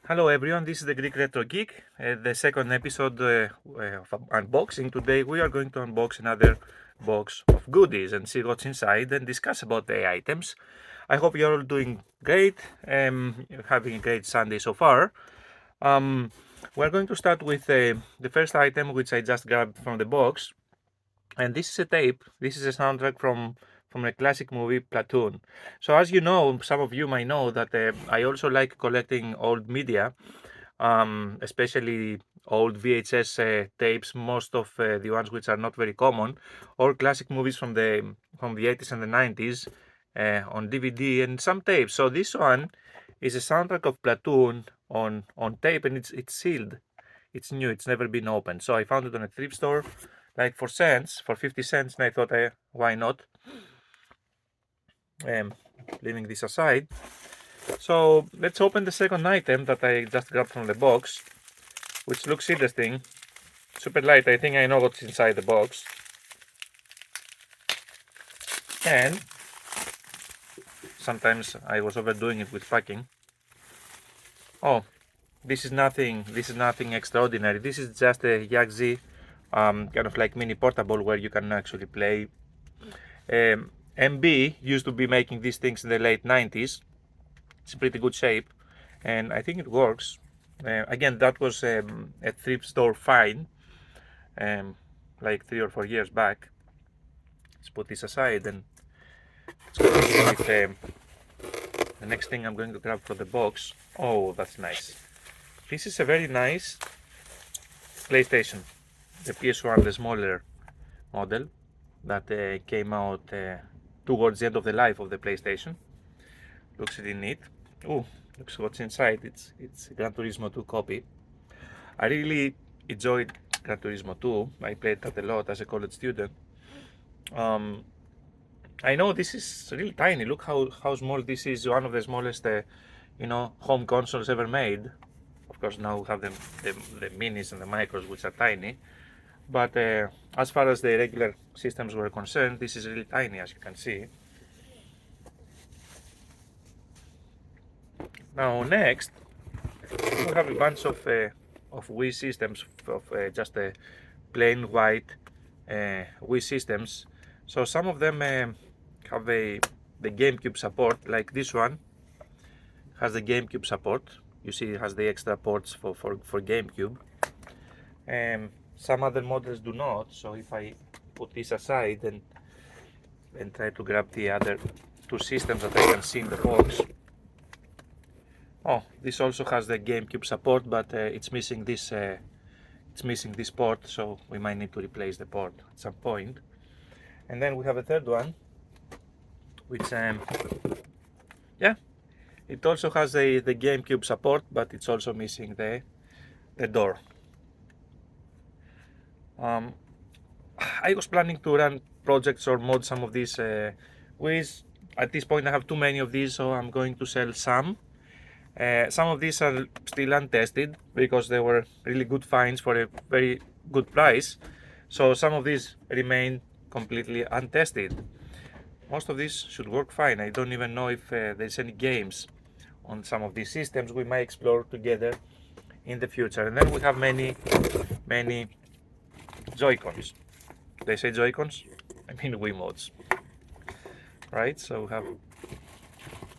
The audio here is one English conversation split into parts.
Hello everyone, this is the Greek Retro Geek, the second episode of unboxing. Today we are going to unbox another box of goodies and see what's inside and discuss about the items. I hope you're all doing great, having a great Sunday so far. We're going to start with the first item, which I just grabbed from the box, and this is a tape. This is a soundtrack from a classic movie, Platoon. So as you know, some of you might know that I also like collecting old media, especially old VHS tapes, most of the ones which are not very common, or classic movies from the 80s and the 90s on DVD and some tapes. So this one is a soundtrack of Platoon on tape, and it's sealed. It's new. It's never been opened. So I found it on a thrift store, like for 50 cents, and I thought, why not? Leaving this aside. So let's open the second item that I just grabbed from the box, which looks interesting. Super light. I think I know what's inside the box. And sometimes I was overdoing it with packing. Oh, this is nothing extraordinary. This is just a Yagzi kind of like mini portable where you can actually play. MB used to be making these things in the late 90s. It's in pretty good shape, and I think it works. Again, that was a thrift store find, like 3 or 4 years back. Let's put this aside and let's continue with the next thing I'm going to grab from the box. Oh, that's nice. This is a very nice PlayStation, the PS1, the smaller model that came out towards the end of the life of the PlayStation. Looks really neat. Oh, looks what's inside. It's a Gran Turismo 2 copy. I really enjoyed Gran Turismo 2. I played that a lot as a college student. I know this is really tiny. Look how small this is. One of the smallest, home consoles ever made. Of course, now we have the minis and the micros, which are tiny. But as far as the regular systems were concerned, this is really tiny, as you can see. Now next, we have a bunch of Wii systems, of just plain white Wii systems. So some of them have the GameCube support, like this one has the GameCube support. You see it has the extra ports for GameCube. Some other models do not, so if I put this aside and try to grab the other two systems that I can see in the box. Oh, this also has the GameCube support, but it's missing this port, so we might need to replace the port at some point. And then we have a third one, which it also has the GameCube support, but it's also missing the door. I was planning to run projects or mod some of these Wii's. At this point I have too many of these, so I'm going to sell some. Some of these are still untested because they were really good finds for a very good price. So some of these remain completely untested. Most of these should work fine. I don't even know if there's any games on some of these systems. We might explore together in the future. And then we have many Joy-Cons. They say Joy-Cons? I mean Wiimotes. Right? So we have,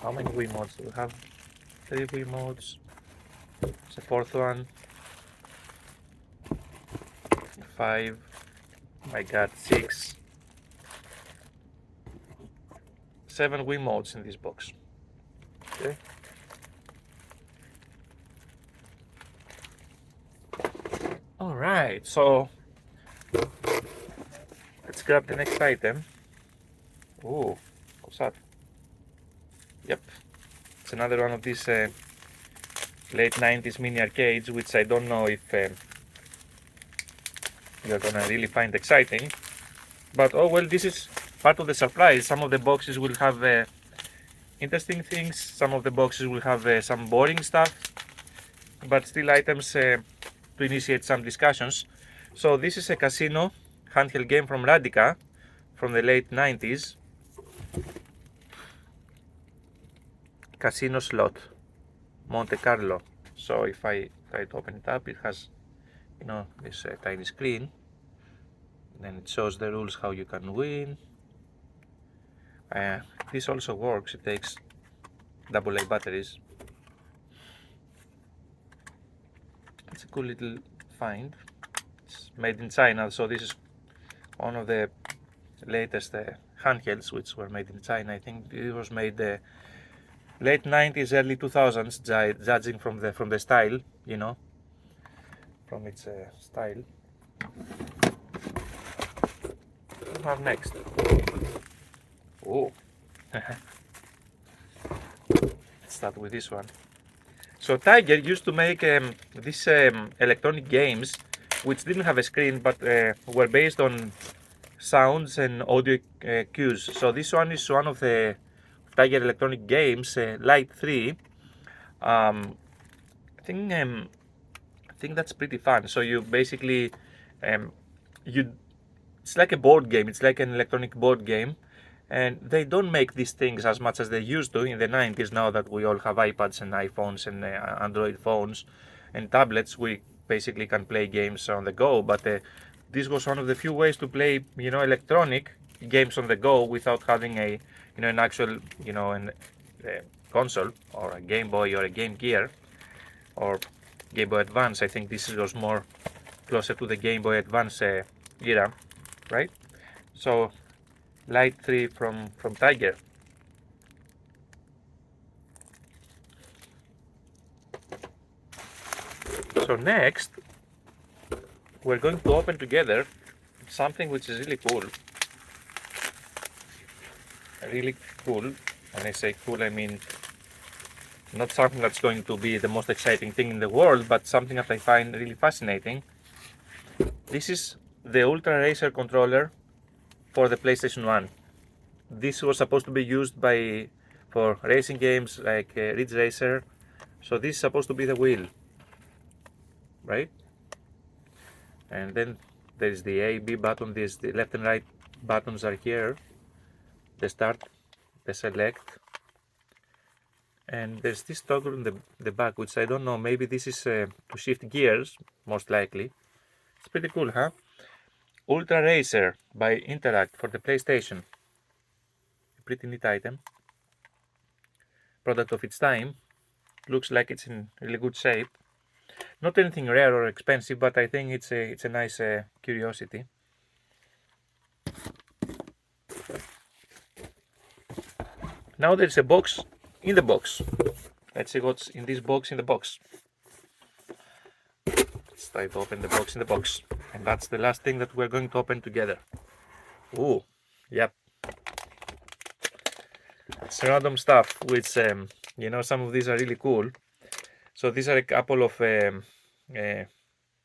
how many Wiimotes do we have? 3 Wiimotes. It's a fourth one. 5. I got 6. 7 Wiimotes in this box. Okay. Alright, so let's grab the next item. Oh, what's that? Yep, it's another one of these late 90s mini arcades, which I don't know if you're gonna really find exciting. But oh well, this is part of the surprise. Some of the boxes will have interesting things, some of the boxes will have some boring stuff, but still items to initiate some discussions. So this is a casino handheld game from Radica from the late 90s. Casino slot, Monte Carlo. So if I try to open it up, it has, you know, this tiny screen. Then it shows the rules how you can win. This also works. It takes AA batteries. It's a cool little find. It's made in China, so this is one of the latest handhelds which were made in China. I think it was made late 90s, early 2000s, judging from the style, you know, from its style. What do we have next? Oh, let's start with this one. So Tiger used to make these electronic games which didn't have a screen but were based on sounds and audio cues. So this one is one of the Tiger electronic games, Light 3. I think that's pretty fun. So you basically it's like a board game. It's like an electronic board game, and they don't make these things as much as they used to in the 90s. Now that we all have iPads and iPhones and Android phones and tablets, we basically can play games on the go. But this was one of the few ways to play, you know, electronic games on the go without having a, you know, an actual, you know, an console or a Game Boy or a Game Gear or Game Boy Advance. I think this was more closer to the Game Boy Advance era, right? So Light 3 from Tiger. So next we're going to open together something which is really cool. Really cool. When I say cool, I mean not something that's going to be the most exciting thing in the world, but something that I find really fascinating. This is the Ultra Racer controller for the PlayStation 1. This was supposed to be used for racing games like Ridge Racer. So this is supposed to be the wheel, right? And then there is the A, B button. The left and right buttons are here. The start, the select, and there's this toggle in the back, which I don't know. Maybe this is to shift gears, most likely. It's pretty cool, huh? Ultra Racer by Interact for the PlayStation. A pretty neat item. Product of its time. Looks like it's in really good shape. Not anything rare or expensive, but I think it's a nice curiosity. Now there's a box in the box. Let's see what's in this box in the box. Let's try to open the box in the box. And that's the last thing that we're going to open together. Ooh, yep. It's random stuff, which, you know, some of these are really cool. So these are a couple of, you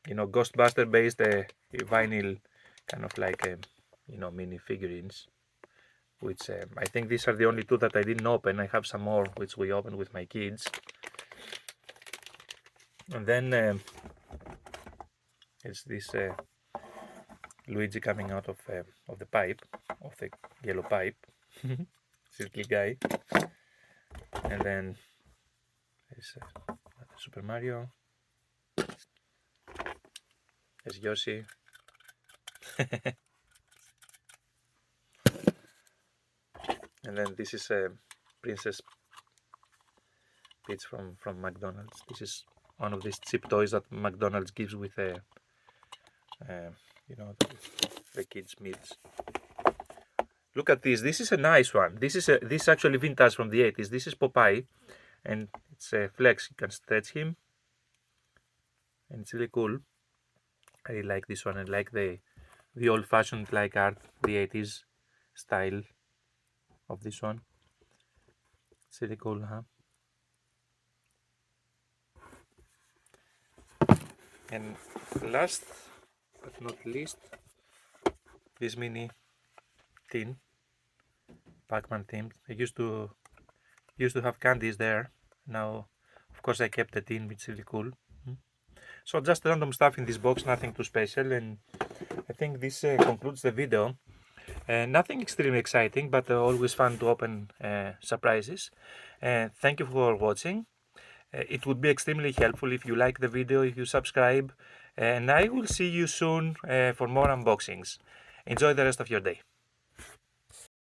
know, Ghostbuster based vinyl kind of like, you know, mini figurines. Which I think these are the only two that I didn't open. I have some more which we opened with my kids. And then it's this Luigi coming out of the pipe, of the yellow pipe. Silky guy. And then there's Super Mario. There's Yoshi. And then this is Princess Peach from McDonald's. This is one of these cheap toys that McDonald's gives with you know, the kids' meals. Look at this. This is a nice one. This is actually vintage from the 80s. This is Popeye, and it's a flex. You can stretch him, and it's really cool. I really like this one. I like the old-fashioned like art, the 80s style of this one. It's really cool, huh? And last but not least, this mini tin, Pac-Man themed. I used to have candies there. Now, of course, I kept the tin. It's really cool. So just random stuff in this box, nothing too special, and I think this concludes the video. Nothing extremely exciting, but always fun to open surprises. Thank you for watching. It would be extremely helpful if you like the video, if you subscribe, and I will see you soon for more unboxings. Enjoy the rest of your day.